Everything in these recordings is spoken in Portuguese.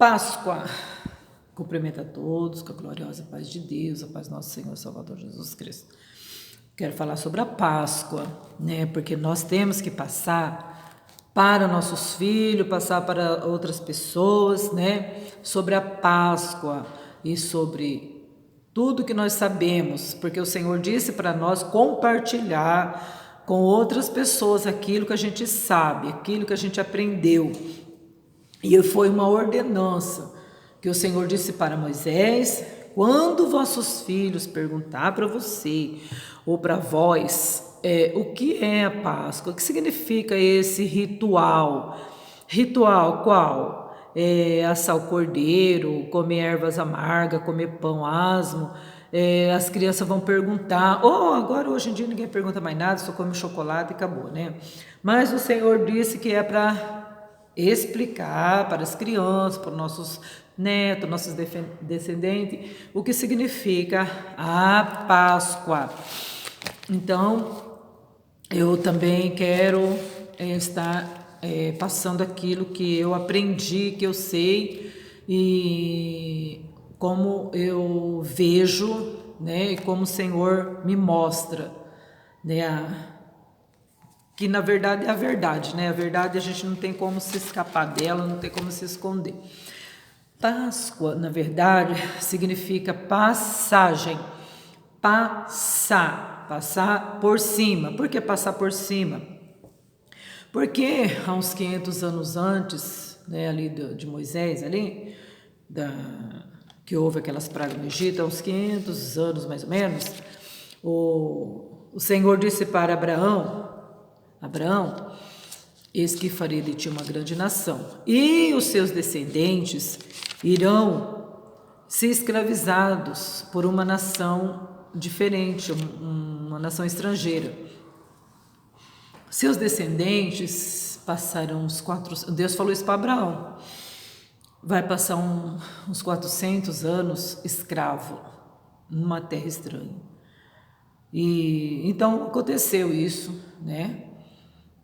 Páscoa. Cumprimento a todos com a gloriosa paz de Deus, a paz do nosso Senhor e Salvador Jesus Cristo. Quero falar sobre a Páscoa, né? Porque nós temos que passar para nossos filhos, passar para outras pessoas, né? Sobre a Páscoa e sobre tudo que nós sabemos, porque o Senhor disse para nós compartilhar com outras pessoas aquilo que a gente sabe, aquilo que a gente aprendeu. E foi uma ordenança que o Senhor disse para Moisés: quando vossos filhos perguntar para você ou para vós o que é a Páscoa, o que significa esse ritual? Ritual qual? Assar o cordeiro, comer ervas amargas, comer pão asmo. As crianças vão perguntar, agora hoje em dia ninguém pergunta mais nada, só come chocolate e acabou, né? Mas o Senhor disse que é para explicar para as crianças, para os nossos netos, nossos descendentes, o que significa a Páscoa. Então, eu também quero estar passando aquilo que eu aprendi, que eu sei e como eu vejo, né, e como o Senhor me mostra, né, que na verdade é a verdade, né? A verdade a gente não tem como se escapar dela, não tem como se esconder. Páscoa, na verdade, significa passagem. Passar por cima. Por que passar por cima? Porque há uns 500 anos antes, né, ali de Moisés, ali, que houve aquelas pragas no Egito, há uns 500 anos mais ou menos, o Senhor disse para Abraão, eis que farei de ti uma grande nação, e os seus descendentes irão ser escravizados por uma nação diferente, uma nação estrangeira. Seus descendentes passarão Deus falou isso para Abraão, vai passar uns 400 anos escravo numa terra estranha. E então aconteceu isso, né?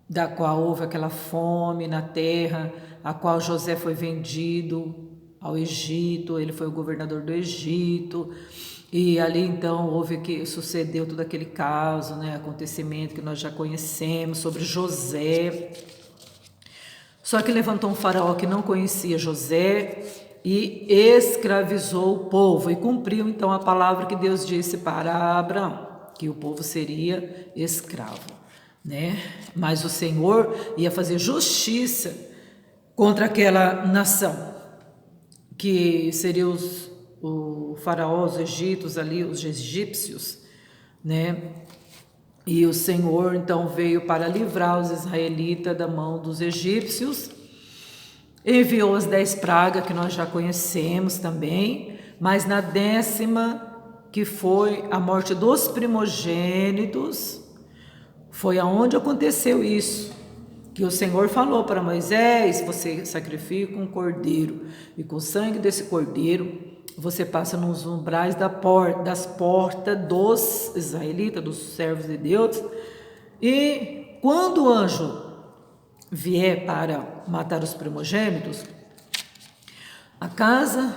Da qual houve aquela fome na terra, a qual José foi vendido ao Egito, ele foi o governador do Egito, e ali então houve que sucedeu todo aquele caso, né, acontecimento que nós já conhecemos sobre José. Só que levantou um faraó que não conhecia José e escravizou o povo, e cumpriu então a palavra que Deus disse para Abraão, que o povo seria escravo, né? Mas o Senhor ia fazer justiça contra aquela nação, que seriam o faraó, os egípcios ali, os egípcios, né? E o Senhor então veio para livrar os israelitas da mão dos egípcios, enviou as 10 pragas que nós já conhecemos também, mas na 10ª, que foi a morte dos primogênitos, foi aonde aconteceu isso, que o Senhor falou para Moisés: você sacrifica um cordeiro, e com o sangue desse cordeiro você passa nos umbrais das portas dos israelitas, dos servos de Deus, e quando o anjo vier para matar os primogênitos, a casa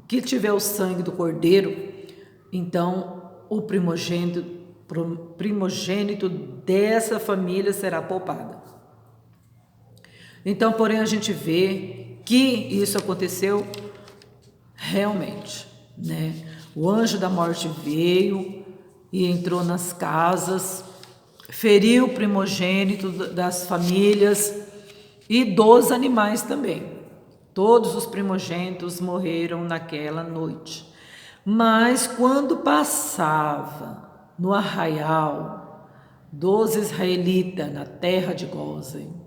que tiver o sangue do cordeiro, então o primogênito dessa família será poupado. Então, porém, a gente vê que isso aconteceu realmente, né? O anjo da morte veio e entrou nas casas, feriu o primogênito das famílias e dos animais também. Todos os primogênitos morreram naquela noite. Mas quando passava no arraial dos israelitas, na terra de Gósen,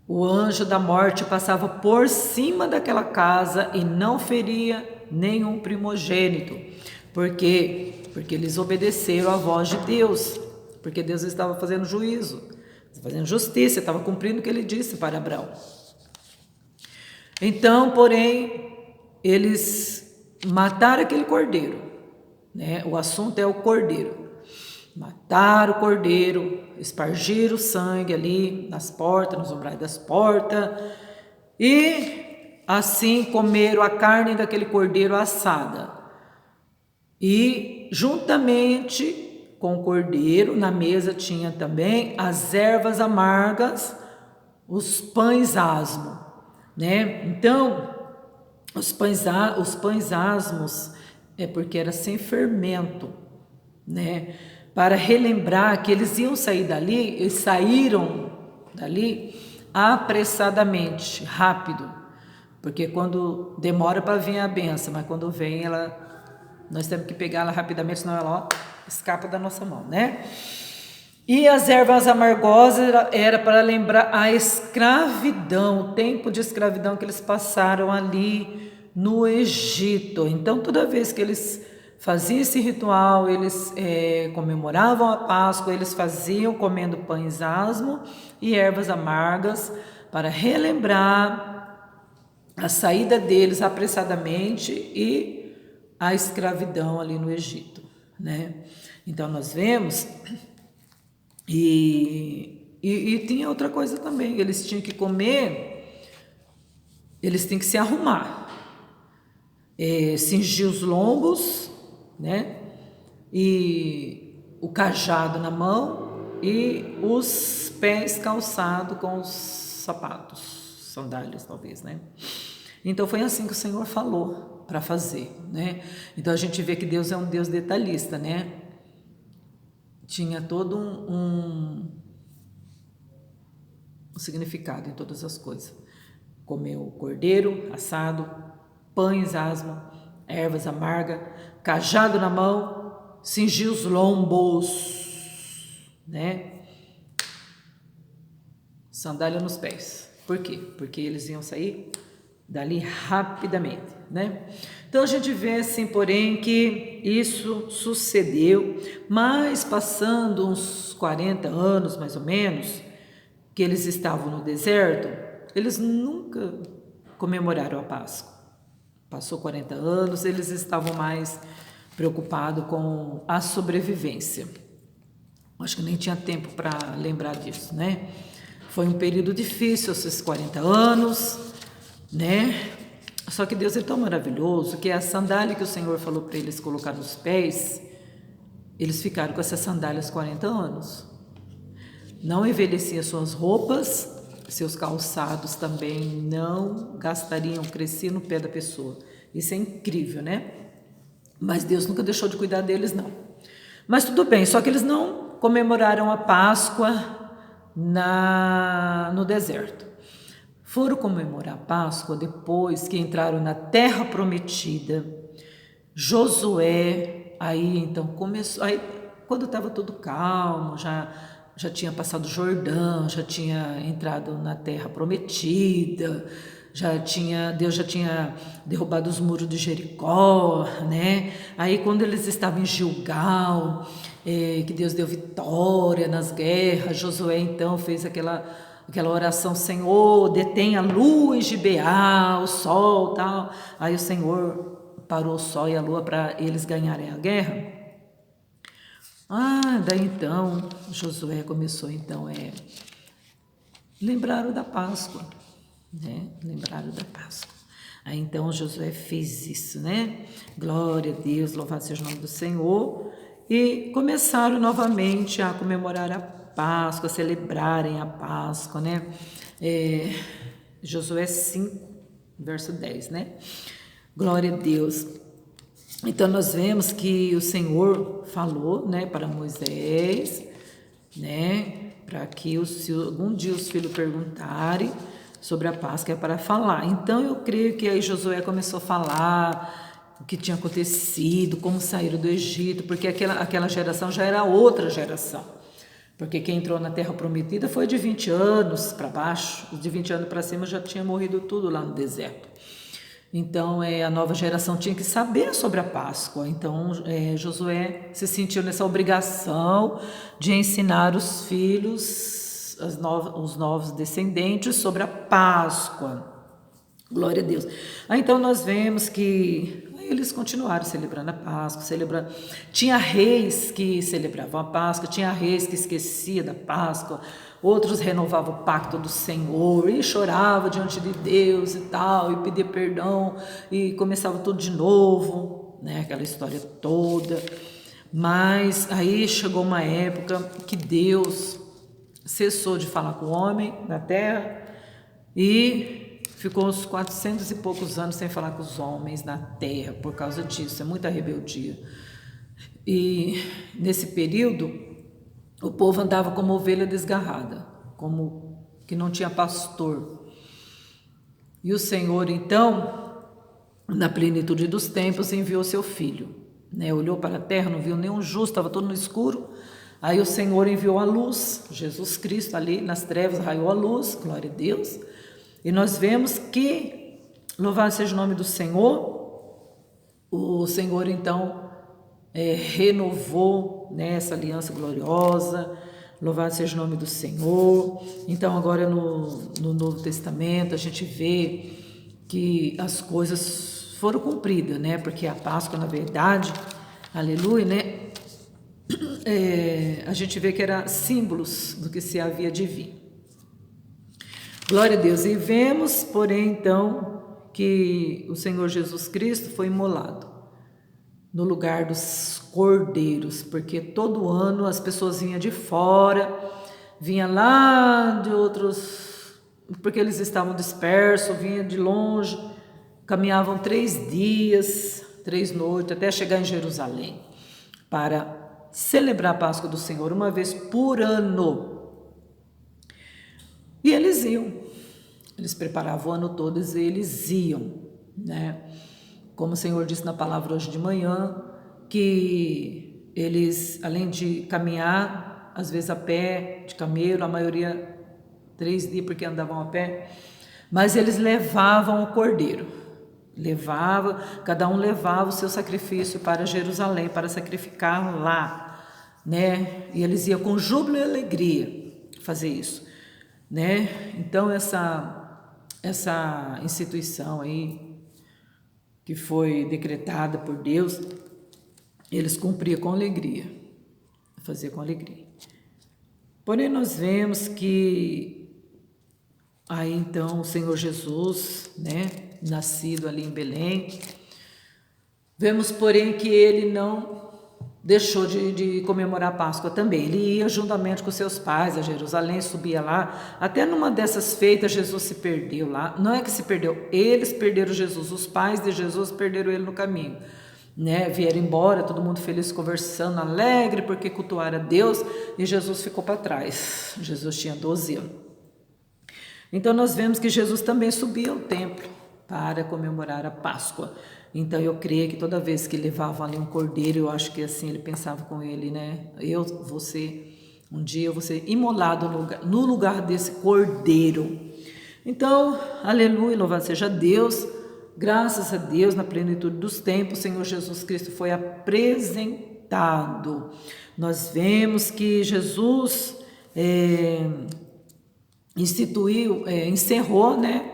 o anjo da morte passava por cima daquela casa e não feria nenhum primogênito. Por quê? Porque eles obedeceram à voz de Deus, porque Deus estava fazendo juízo, fazendo justiça, estava cumprindo o que ele disse para Abraão. Então, porém, eles mataram aquele cordeiro, né? O assunto é o cordeiro. Mataram o cordeiro, espargiram o sangue ali nas portas, nos umbrais das portas, e assim comeram a carne daquele cordeiro assada. E juntamente com o cordeiro, na mesa tinha também as ervas amargas, os pães asmos, né? Então, os pães asmos é porque era sem fermento, né? Para relembrar que eles iam sair dali, eles saíram dali apressadamente, rápido, porque quando demora para vir a benção, mas quando vem nós temos que pegá-la rapidamente, senão ela escapa da nossa mão, né? E as ervas amargosas era para lembrar a escravidão, o tempo de escravidão que eles passaram ali no Egito. Então, toda vez que eles faziam esse ritual, eles comemoravam a Páscoa, eles faziam comendo pães asmo e ervas amargas para relembrar a saída deles apressadamente e a escravidão ali no Egito, né? Então, nós vemos... E tinha outra coisa também, eles tinham que comer, eles tinham que se arrumar, cingir os lombos, né? E o cajado na mão e os pés calçados com os sapatos, sandálias talvez, né? Então foi assim que o Senhor falou para fazer, né? Então a gente vê que Deus é um Deus detalhista, né? Tinha todo um significado em todas as coisas. Comeu o cordeiro assado, pães asmos, ervas amargas, cajado na mão, cingiu os lombos, né? Sandália nos pés. Por quê? Porque eles iam sair dali rapidamente, né? Então a gente vê assim, porém, que isso sucedeu, mas passando uns 40 anos mais ou menos, que eles estavam no deserto, eles nunca comemoraram a Páscoa. Passou 40 anos, eles estavam mais preocupados com a sobrevivência. Acho que nem tinha tempo para lembrar disso, né? Foi um período difícil esses 40 anos, né? Só que Deus é tão maravilhoso que a sandália que o Senhor falou para eles colocar nos pés, eles ficaram com essas sandálias 40 anos. Não envelheciam suas roupas, seus calçados também não gastariam, cresciam no pé da pessoa. Isso é incrível, né? Mas Deus nunca deixou de cuidar deles, não. Mas tudo bem, só que eles não comemoraram a Páscoa no deserto. Foram comemorar a Páscoa depois que entraram na terra prometida. Josué, aí então começou, aí quando estava tudo calmo, já tinha passado o Jordão, já tinha entrado na terra prometida, Deus já tinha derrubado os muros de Jericó, né? Aí quando eles estavam em Gilgal, que Deus deu vitória nas guerras, Josué então fez aquela oração: Senhor, detém a lua em Gibeá, o sol, tal. Aí o Senhor parou o sol e a lua para eles ganharem a guerra. Daí então Josué começou então lembraram da Páscoa, né? Lembraram da Páscoa. Aí então Josué fez isso, né? Glória a Deus, louvado seja o nome do Senhor. E começaram novamente a comemorar a Páscoa, celebrarem a Páscoa, né? Josué 5, verso 10, né? Glória a Deus. Então nós vemos que o Senhor falou, né, para Moisés, né, para que se algum dia os filhos perguntarem sobre a Páscoa, é para falar. Então eu creio que aí Josué começou a falar o que tinha acontecido, como saíram do Egito, porque aquela geração já era outra geração. Porque quem entrou na Terra Prometida foi de 20 anos para baixo, de 20 anos para cima já tinha morrido tudo lá no deserto. Então a nova geração tinha que saber sobre a Páscoa. Então Josué se sentiu nessa obrigação de ensinar os filhos, os novos descendentes, sobre a Páscoa. Glória a Deus. Então nós vemos que eles continuaram celebrando a Páscoa, Tinha reis que celebravam a Páscoa, tinha reis que esqueciam da Páscoa, outros renovavam o pacto do Senhor e choravam diante de Deus e tal, e pedia perdão, e começava tudo de novo, né? Aquela história toda. Mas aí chegou uma época que Deus cessou de falar com o homem na terra e ficou uns 400 e poucos anos sem falar com os homens na terra por causa disso. É muita rebeldia. E nesse período o povo andava como ovelha desgarrada, como que não tinha pastor. E o Senhor então, na plenitude dos tempos, enviou seu filho, né? Olhou para a terra, não viu nenhum justo, estava todo no escuro. Aí o Senhor enviou a luz, Jesus Cristo ali nas trevas raiou a luz, glória a Deus. E nós vemos que, louvado seja o nome do Senhor, o Senhor então renovou, né, essa aliança gloriosa, louvado seja o nome do Senhor. Então agora no Novo Testamento a gente vê que as coisas foram cumpridas, né, porque a Páscoa na verdade, aleluia, né, a gente vê que era símbolos do que se havia de vir. Glória a Deus. E vemos, porém, então, que o Senhor Jesus Cristo foi imolado no lugar dos cordeiros, porque todo ano as pessoas vinham de fora, vinham lá de outros, porque eles estavam dispersos, vinham de longe, caminhavam 3 dias, 3 noites, até chegar em Jerusalém, para celebrar a Páscoa do Senhor uma vez por ano. E eles iam, eles preparavam o ano todo e eles iam, né? Como o Senhor disse na palavra hoje de manhã, que eles, além de caminhar, às vezes a pé, de camelo, a maioria 3 dias porque andavam a pé, mas eles levavam o cordeiro. Cada um levava o seu sacrifício para Jerusalém, para sacrificar lá, né? E eles iam com júbilo e alegria fazer isso, né? Então essa instituição aí que foi decretada por Deus, eles cumpriam com alegria, faziam com alegria. Porém nós vemos que aí então o Senhor Jesus, né, nascido ali em Belém, vemos porém que ele não deixou de comemorar a Páscoa também. Ele ia juntamente com seus pais a Jerusalém, subia lá. Até numa dessas feitas Jesus se perdeu lá. Não é que se perdeu, eles perderam Jesus, os pais de Jesus perderam ele no caminho, né? Vieram embora, todo mundo feliz, conversando, alegre, porque cultuaram a Deus, e Jesus ficou para trás. Jesus tinha 12 anos. Então nós vemos que Jesus também subia ao templo para comemorar a Páscoa. Então eu creio que toda vez que levavam ali um cordeiro, eu acho que assim ele pensava com ele, né? Um dia eu vou ser imolado no lugar desse cordeiro. Então, aleluia, louvado seja Deus, graças a Deus, na plenitude dos tempos, o Senhor Jesus Cristo foi apresentado. Nós vemos que Jesus encerrou, né,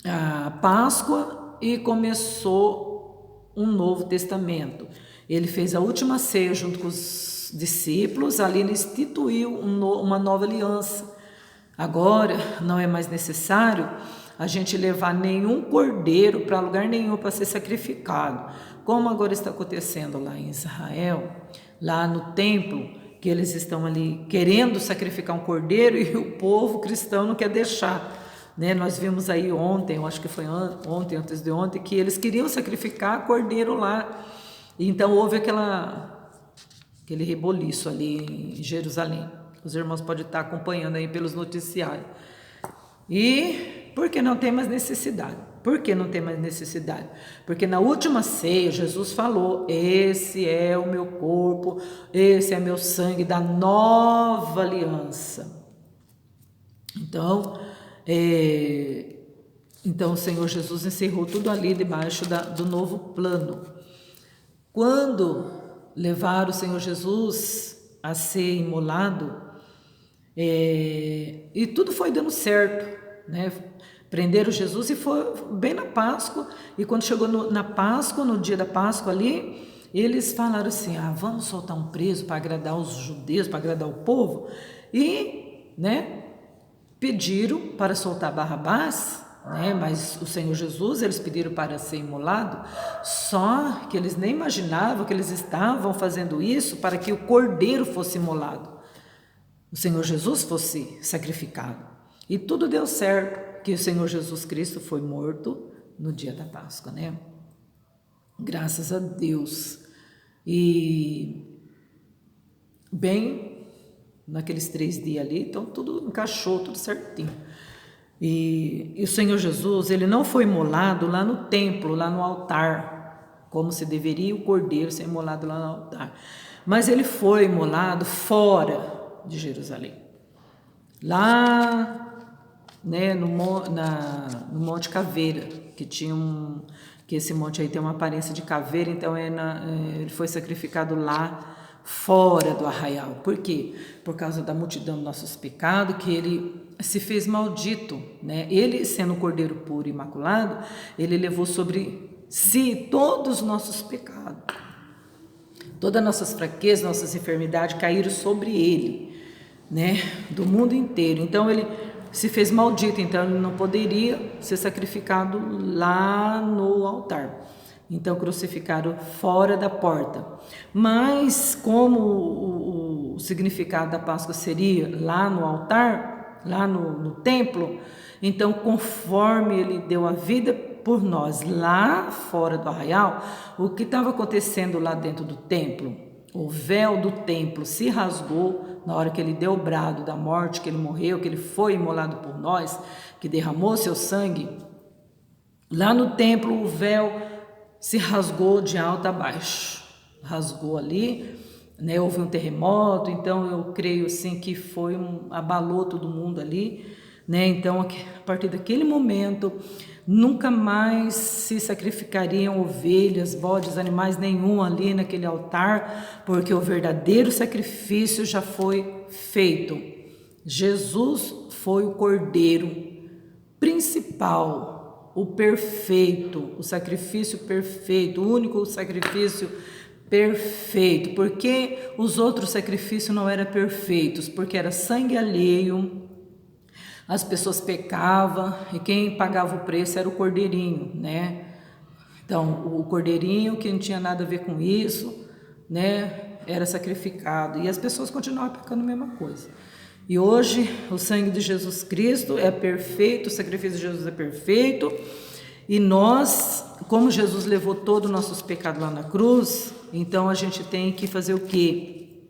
a Páscoa, e começou um novo testamento. Ele fez a última ceia junto com os discípulos, ali ele instituiu uma nova aliança. Agora não é mais necessário a gente levar nenhum cordeiro para lugar nenhum para ser sacrificado, como agora está acontecendo lá em Israel, lá no templo, que eles estão ali querendo sacrificar um cordeiro e o povo cristão não quer deixar. Né, nós vimos aí ontem, eu acho que foi ontem, antes de ontem, que eles queriam sacrificar cordeiro lá. Então houve aquele reboliço ali em Jerusalém. Os irmãos podem estar acompanhando aí pelos noticiários. E porque não tem mais necessidade. Por que não tem mais necessidade? Porque na última ceia Jesus falou: esse é o meu corpo, esse é meu sangue da nova aliança. Então o Senhor Jesus encerrou tudo ali debaixo do novo plano. Quando levaram o Senhor Jesus a ser imolado, e tudo foi dando certo, né? Prenderam Jesus e foi bem na Páscoa, e quando chegou na Páscoa, no dia da Páscoa ali, eles falaram assim: vamos soltar um preso para agradar os judeus, para agradar o povo. E né, pediram para soltar Barrabás, né, mas o Senhor Jesus, eles pediram para ser imolado, só que eles nem imaginavam que eles estavam fazendo isso para que o cordeiro fosse imolado, o Senhor Jesus fosse sacrificado. E tudo deu certo, que o Senhor Jesus Cristo foi morto no dia da Páscoa, né? Graças a Deus. E bem, naqueles 3 dias ali, então tudo encaixou, tudo certinho. E o Senhor Jesus, ele não foi imolado lá no templo, lá no altar, como se deveria o cordeiro ser imolado lá no altar. Mas ele foi imolado fora de Jerusalém. Lá, né, no Monte Caveira, que tinha que esse monte aí tem uma aparência de caveira, então ele foi sacrificado lá fora do arraial. Por quê? Por causa da multidão dos nossos pecados, que ele se fez maldito, né? Ele, sendo um cordeiro puro e imaculado, ele levou sobre si todos os nossos pecados. Todas as nossas fraquezas, nossas enfermidades caíram sobre ele, né? Do mundo inteiro. Então ele se fez maldito, então ele não poderia ser sacrificado lá no altar. Então crucificaram fora da porta. Mas como o significado da Páscoa seria lá no altar, lá no templo, então conforme ele deu a vida por nós lá fora do arraial, o que estava acontecendo lá dentro do templo, o véu do templo se rasgou na hora que ele deu o brado da morte, que ele morreu, que ele foi imolado por nós, que derramou seu sangue. Lá no templo o véu se rasgou de alto a baixo, rasgou ali, né? Houve um terremoto, então eu creio assim que abalou todo mundo ali, né? Então a partir daquele momento nunca mais se sacrificariam ovelhas, bodes, animais nenhum ali naquele altar, porque o verdadeiro sacrifício já foi feito. Jesus foi o cordeiro principal, o perfeito, o sacrifício perfeito, o único sacrifício perfeito. Porque os outros sacrifícios não eram perfeitos, porque era sangue alheio. As pessoas pecavam e quem pagava o preço era o cordeirinho, né? Então, o cordeirinho que não tinha nada a ver com isso, né, era sacrificado. E as pessoas continuavam pecando a mesma coisa. E hoje, o sangue de Jesus Cristo é perfeito, o sacrifício de Jesus é perfeito. E nós, como Jesus levou todos os nossos pecados lá na cruz, então a gente tem que fazer o quê?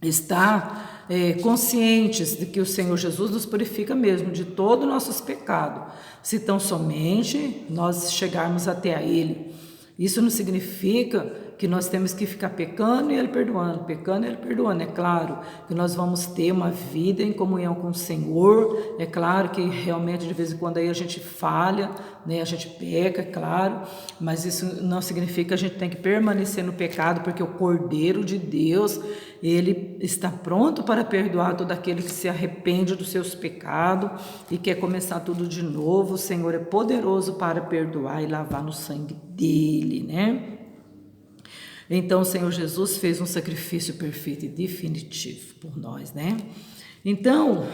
Estar conscientes de que o Senhor Jesus nos purifica mesmo de todos os nossos pecados, se tão somente nós chegarmos até a Ele. Isso não significa que nós temos que ficar pecando e Ele perdoando, pecando e Ele perdoando. É claro que nós vamos ter uma vida em comunhão com o Senhor, é claro que realmente de vez em quando aí a gente falha, né? A gente peca, é claro, mas isso não significa que a gente tem que permanecer no pecado, porque o Cordeiro de Deus, Ele está pronto para perdoar todo aquele que se arrepende dos seus pecados e quer começar tudo de novo. O Senhor é poderoso para perdoar e lavar no sangue dele, né? Então o Senhor Jesus fez um sacrifício perfeito e definitivo por nós, né? Então,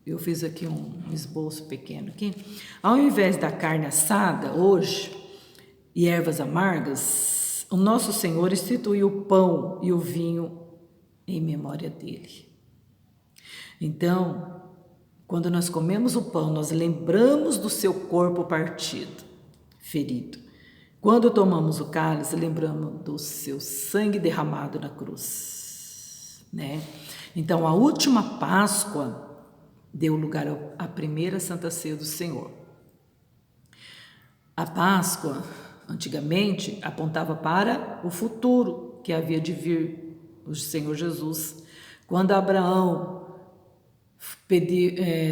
eu fiz aqui um esboço pequeno aqui. Ao invés da carne assada hoje e ervas amargas, o nosso Senhor instituiu o pão e o vinho em memória dele. Então, quando nós comemos o pão, nós lembramos do seu corpo partido, ferido. Quando tomamos o cálice, lembramos do seu sangue derramado na cruz, né? Então, a última Páscoa deu lugar à primeira Santa Ceia do Senhor. A Páscoa, antigamente, apontava para o futuro que havia de vir, o Senhor Jesus. Quando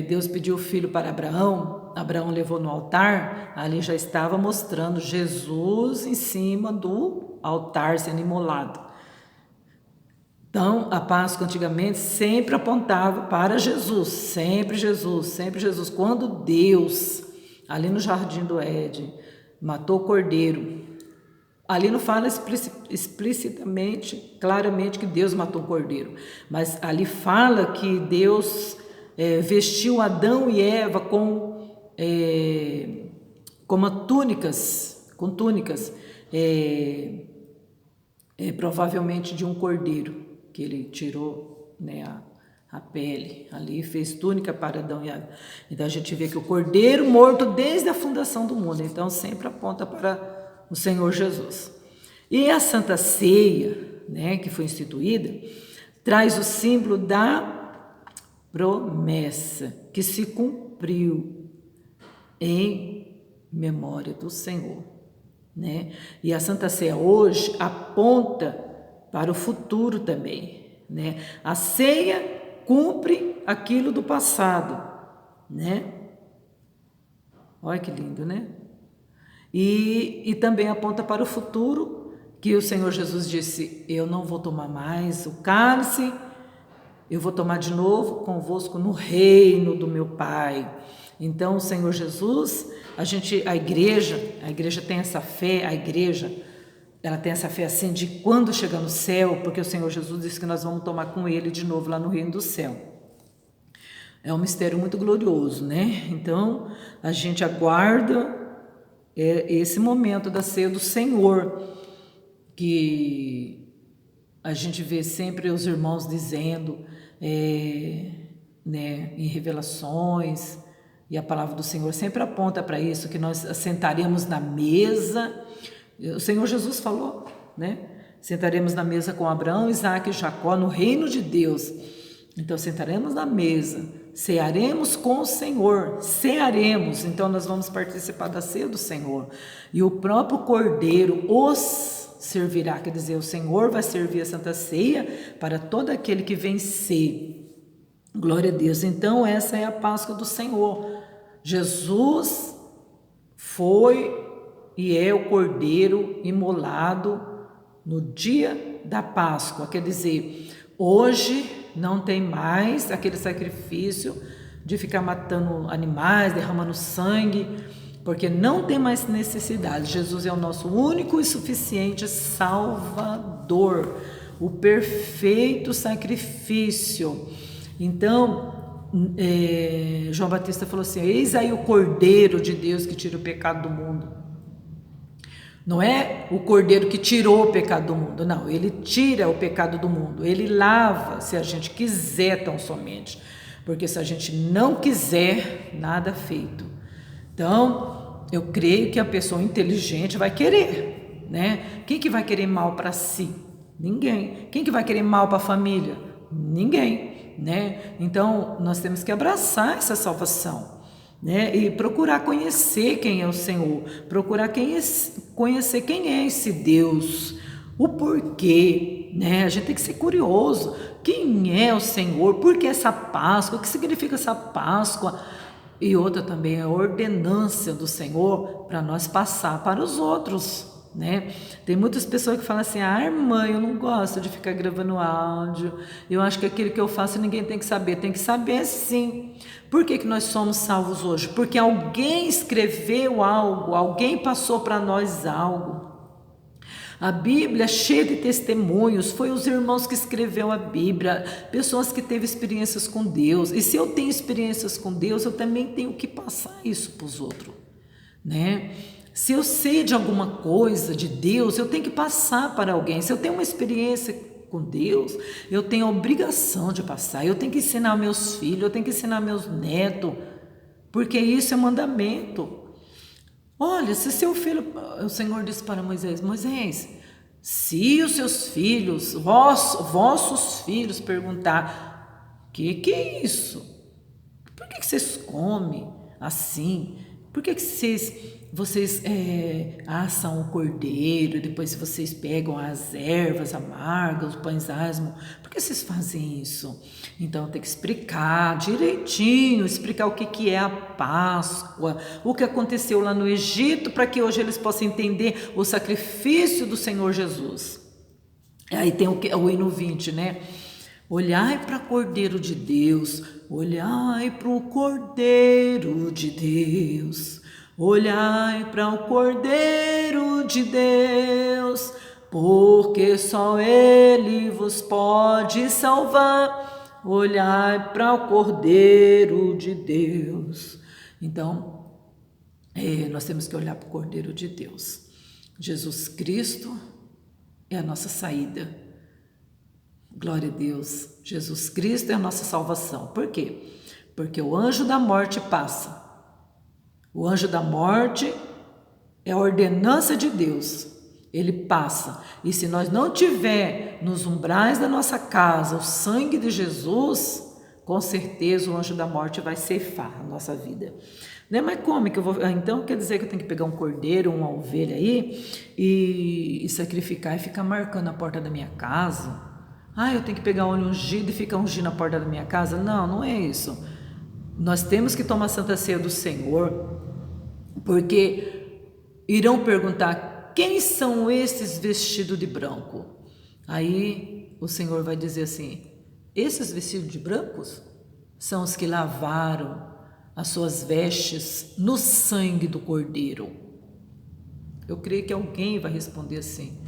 Deus pediu o filho para Abraão, Abraão levou no altar, ali já estava mostrando Jesus em cima do altar sendo imolado. Então, a Páscoa antigamente sempre apontava para Jesus, sempre Jesus, sempre Jesus. Quando Deus, ali no Jardim do Éden, matou o cordeiro, ali não fala explicitamente, claramente que Deus matou o cordeiro, mas ali fala que Deus vestiu Adão e Eva com túnicas, provavelmente de um cordeiro, que ele tirou, né, a pele ali e fez túnica para Adão e Eva. Então a gente vê que o cordeiro morto desde a fundação do mundo, então sempre aponta para o Senhor Jesus. E a Santa Ceia, né, que foi instituída, traz o símbolo da promessa que se cumpriu em memória do Senhor, né? E a Santa Ceia hoje aponta para o futuro também, né? A ceia cumpre aquilo do passado, né? Olha que lindo, né? E também aponta para o futuro, que o Senhor Jesus disse: eu não vou tomar mais o cálice, eu vou tomar de novo convosco no reino do meu Pai. Então o Senhor Jesus, a igreja tem essa fé, ela tem essa fé assim de quando chegar no céu, porque o Senhor Jesus disse que nós vamos tomar com Ele de novo lá no reino do céu. É um mistério muito glorioso, né? Então a gente aguarda esse momento da ceia do Senhor, que a gente vê sempre os irmãos dizendo, né, em revelações, e a palavra do Senhor sempre aponta para isso, que nós sentaremos na mesa. O Senhor Jesus falou, né? Sentaremos na mesa com Abraão, Isaac e Jacó no reino de Deus. Então sentaremos na mesa, cearemos com o Senhor, cearemos. Então nós vamos participar da ceia do Senhor. E o próprio Cordeiro os servirá, quer dizer, o Senhor vai servir a Santa Ceia para todo aquele que vencer. Glória a Deus. Então essa é a Páscoa do Senhor. Jesus foi e é o Cordeiro imolado no dia da Páscoa, quer dizer, hoje não tem mais aquele sacrifício de ficar matando animais, derramando sangue, porque não tem mais necessidade. Jesus é o nosso único e suficiente Salvador, o perfeito sacrifício. Então, João Batista falou assim: eis aí o Cordeiro de Deus que tira o pecado do mundo. Não é o Cordeiro que tirou o pecado do mundo, não, ele tira o pecado do mundo, ele lava, se a gente quiser tão somente, porque se a gente não quiser, nada feito. Então, eu creio que a pessoa inteligente vai querer, né? Quem que vai querer mal para si? Ninguém. Quem que vai querer mal para a família? Ninguém, né? Então, nós temos que abraçar essa salvação, né? E procurar conhecer quem é o Senhor, procurar conhecer quem é esse Deus, o porquê, né? A gente tem que ser curioso. Quem é o Senhor? Por que essa Páscoa? O que significa essa Páscoa? E outra também é a ordenança do Senhor para nós passar para os outros, né? Tem muitas pessoas que falam assim: ah, irmã, eu não gosto de ficar gravando áudio, eu acho que aquilo que eu faço ninguém tem que saber. Tem que saber sim. Por que nós somos salvos hoje? Porque alguém escreveu algo, alguém passou para nós algo. A Bíblia é cheia de testemunhos, foi os irmãos que escreveu a Bíblia, pessoas que teve experiências com Deus. E se eu tenho experiências com Deus, eu também tenho que passar isso para os outros, né? Se eu sei de alguma coisa de Deus, eu tenho que passar para alguém. Se eu tenho uma experiência com Deus, eu tenho a obrigação de passar. Eu tenho que ensinar meus filhos, eu tenho que ensinar meus netos, porque isso é mandamento. Olha, se seu filho, o Senhor disse para Moisés: Moisés, se os seus filhos, vossos filhos perguntar: que é isso? Por que vocês comem assim? Por que vocês assam o cordeiro, depois vocês pegam as ervas amargas, os pães asmos? Por que vocês fazem isso? Então tem que explicar direitinho, explicar o que é a Páscoa, o que aconteceu lá no Egito, para que hoje eles possam entender o sacrifício do Senhor Jesus. Aí tem o hino 20, né? Olhai para o Cordeiro de Deus, olhai para o Cordeiro de Deus, Olhai para o Cordeiro de Deus, porque só Ele vos pode salvar. Olhai para o Cordeiro de Deus. Então, nós temos que olhar para o Cordeiro de Deus. Jesus Cristo é a nossa saída. Glória a Deus. Jesus Cristo é a nossa salvação. Por quê? Porque o anjo da morte passa. O anjo da morte é a ordenança de Deus. Ele passa. E se nós não tiver nos umbrais da nossa casa o sangue de Jesus, com certeza o anjo da morte vai ceifar a nossa vida. Né? Mas como que eu vou... Então quer dizer que eu tenho que pegar um cordeiro, uma ovelha aí e sacrificar e ficar marcando a porta da minha casa? Eu tenho que pegar óleo ungido e ficar ungindo a porta da minha casa? Não, não é isso. Nós temos que tomar a Santa Ceia do Senhor, porque irão perguntar: quem são esses vestidos de branco? Aí o Senhor vai dizer assim: esses vestidos de brancos são os que lavaram as suas vestes no sangue do Cordeiro. Eu creio que alguém vai responder assim,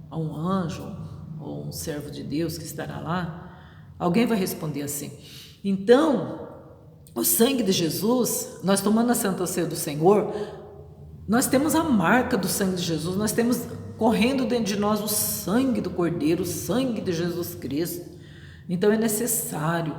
a um anjo ou um servo de Deus que estará lá. Alguém vai responder assim. Então, o sangue de Jesus, nós tomando a Santa Ceia do Senhor, nós temos a marca do sangue de Jesus, nós temos correndo dentro de nós o sangue do Cordeiro, o sangue de Jesus Cristo. Então é necessário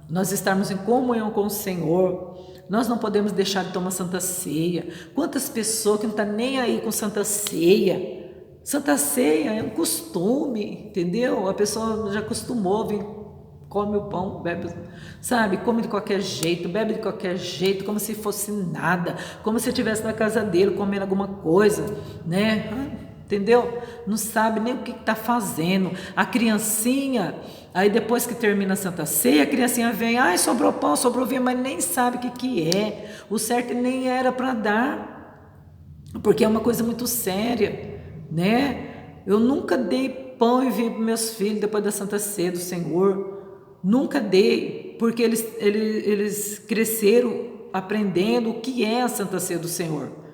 nós estarmos em comunhão com o Senhor. Nós não podemos deixar de tomar Santa Ceia. Quantas pessoas que não estão nem aí com Santa Ceia? Santa Ceia é um costume, entendeu? A pessoa já acostumou, come o pão, bebe, sabe? Come de qualquer jeito, bebe de qualquer jeito, como se fosse nada, como se estivesse na casa dele comendo alguma coisa, né? Entendeu? Não sabe nem o que está fazendo. A criancinha, aí depois que termina a Santa Ceia, a criancinha vem, sobrou pão, sobrou vinho, mas nem sabe o que é. O certo nem era para dar, porque é uma coisa muito séria, né? Eu nunca dei pão e vinho para meus filhos depois da Santa Ceia do Senhor. Nunca dei, porque eles cresceram aprendendo o que é a Santa Ceia do Senhor.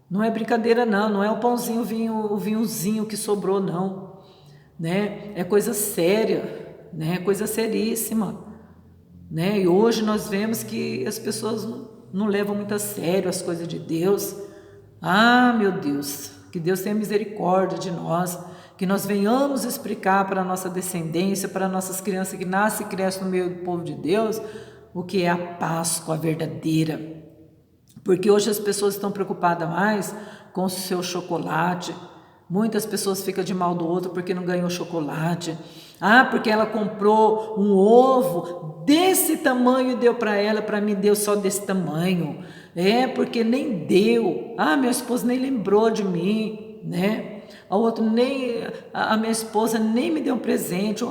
Não é brincadeira não, não é o pãozinho, o vinhozinho que sobrou não, né? É coisa séria, né? Coisa seríssima, né? E hoje nós vemos que as pessoas não levam muito a sério as coisas de Deus. Meu Deus, que Deus tenha misericórdia de nós, que nós venhamos explicar para a nossa descendência, para nossas crianças que nascem e crescem no meio do povo de Deus, o que é a Páscoa verdadeira. Porque hoje as pessoas estão preocupadas mais com o seu chocolate. Muitas pessoas ficam de mal do outro porque não ganhou chocolate. Porque ela comprou um ovo desse tamanho e deu para ela, para mim deu só desse tamanho. Porque nem deu. Meu esposo nem lembrou de mim, né? A minha esposa nem me deu um presente,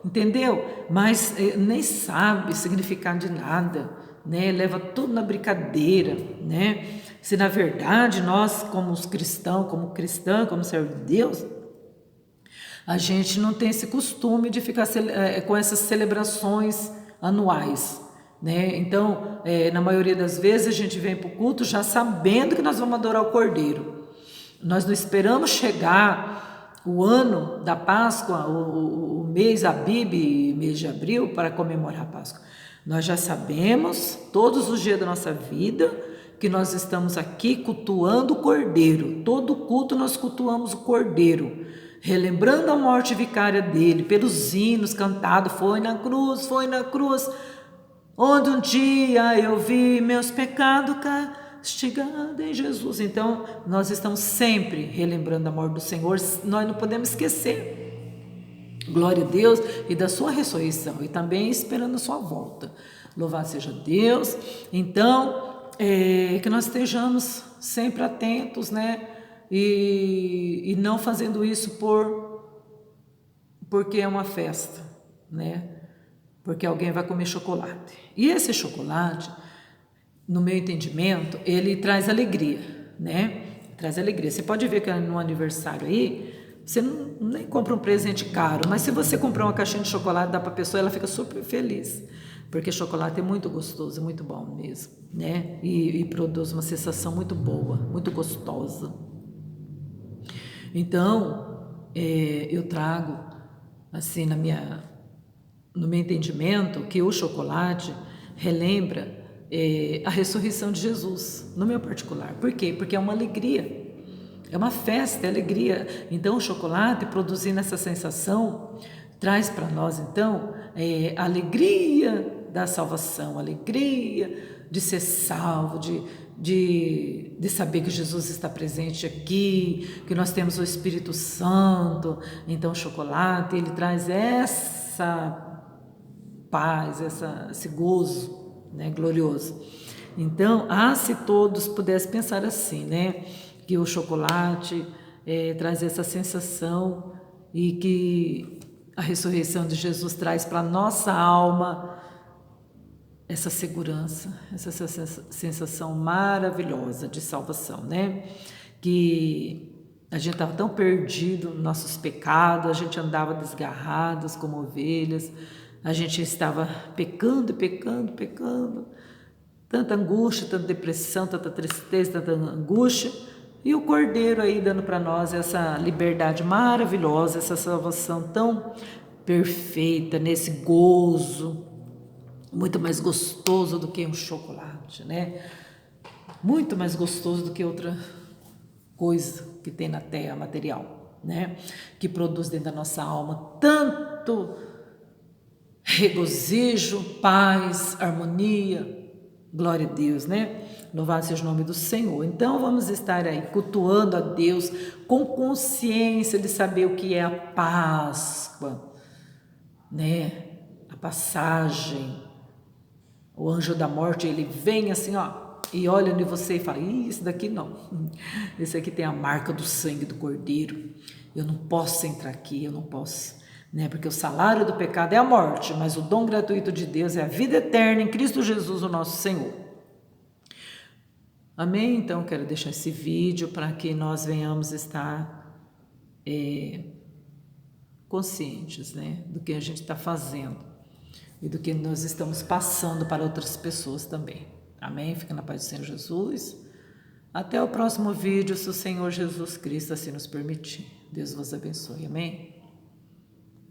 entendeu? Mas nem sabe o significado de nada. Né, leva tudo na brincadeira, né? Se na verdade nós, como os cristãos, como servo de Deus, a gente não tem esse costume de ficar com essas celebrações anuais, né? Então, na maioria das vezes a gente vem para o culto já sabendo que nós vamos adorar o Cordeiro. Nós não esperamos chegar o ano da Páscoa, o mês Abib, mês de abril, para comemorar a Páscoa. Nós já sabemos, todos os dias da nossa vida, que nós estamos aqui cultuando o Cordeiro. Todo culto nós cultuamos o Cordeiro, relembrando a morte vicária dele, pelos hinos cantados, foi na cruz, onde um dia eu vi meus pecados castigados em Jesus. Então, nós estamos sempre relembrando a morte do Senhor, nós não podemos esquecer. Glória a Deus e da sua ressurreição e também esperando a sua volta. Louvado seja Deus. Então, que nós estejamos sempre atentos, né? E não fazendo isso porque é uma festa, né? Porque alguém vai comer chocolate. E esse chocolate, no meu entendimento, ele traz alegria, né? Traz alegria. Você pode ver que no aniversário aí, você nem compra um presente caro, mas se você comprar uma caixinha de chocolate, dá para a pessoa, ela fica super feliz, porque chocolate é muito gostoso, é muito bom mesmo, né? E produz uma sensação muito boa, muito gostosa. Então, eu trago, assim, no meu entendimento, que o chocolate relembra a ressurreição de Jesus, no meu particular. Por quê? Porque é uma alegria, é uma festa, é alegria. Então, o chocolate, produzindo essa sensação, traz para nós, então, a alegria da salvação, a alegria de ser salvo, de saber que Jesus está presente aqui, que nós temos o Espírito Santo. Então, o chocolate, ele traz essa paz, esse gozo, né, glorioso. Então, se todos pudessem pensar assim, né, que o chocolate traz essa sensação e que a ressurreição de Jesus traz para a nossa alma essa segurança, essa sensação maravilhosa de salvação, né? Que a gente estava tão perdido nos nossos pecados, a gente andava desgarrados como ovelhas, a gente estava pecando, tanta angústia, tanta depressão, tanta tristeza, tanta angústia, e o Cordeiro aí dando para nós essa liberdade maravilhosa, essa salvação tão perfeita, nesse gozo, muito mais gostoso do que um chocolate, né? Muito mais gostoso do que outra coisa que tem na terra material, né? Que produz dentro da nossa alma tanto regozijo, paz, harmonia. Glória a Deus, né? Louvado seja o nome do Senhor. Então vamos estar aí cultuando a Deus com consciência de saber o que é a Páscoa, né? A passagem. O anjo da morte, ele vem assim, ó, e olha em você e fala: isso daqui não. Esse aqui tem a marca do sangue do Cordeiro. Eu não posso entrar aqui, eu não posso. Né? Porque o salário do pecado é a morte, mas o dom gratuito de Deus é a vida eterna em Cristo Jesus, o nosso Senhor. Amém? Então, quero deixar esse vídeo para que nós venhamos estar conscientes, né? Do que a gente está fazendo e do que nós estamos passando para outras pessoas também. Amém? Fica na paz do Senhor Jesus. Até o próximo vídeo, se o Senhor Jesus Cristo assim nos permitir. Deus vos abençoe. Amém?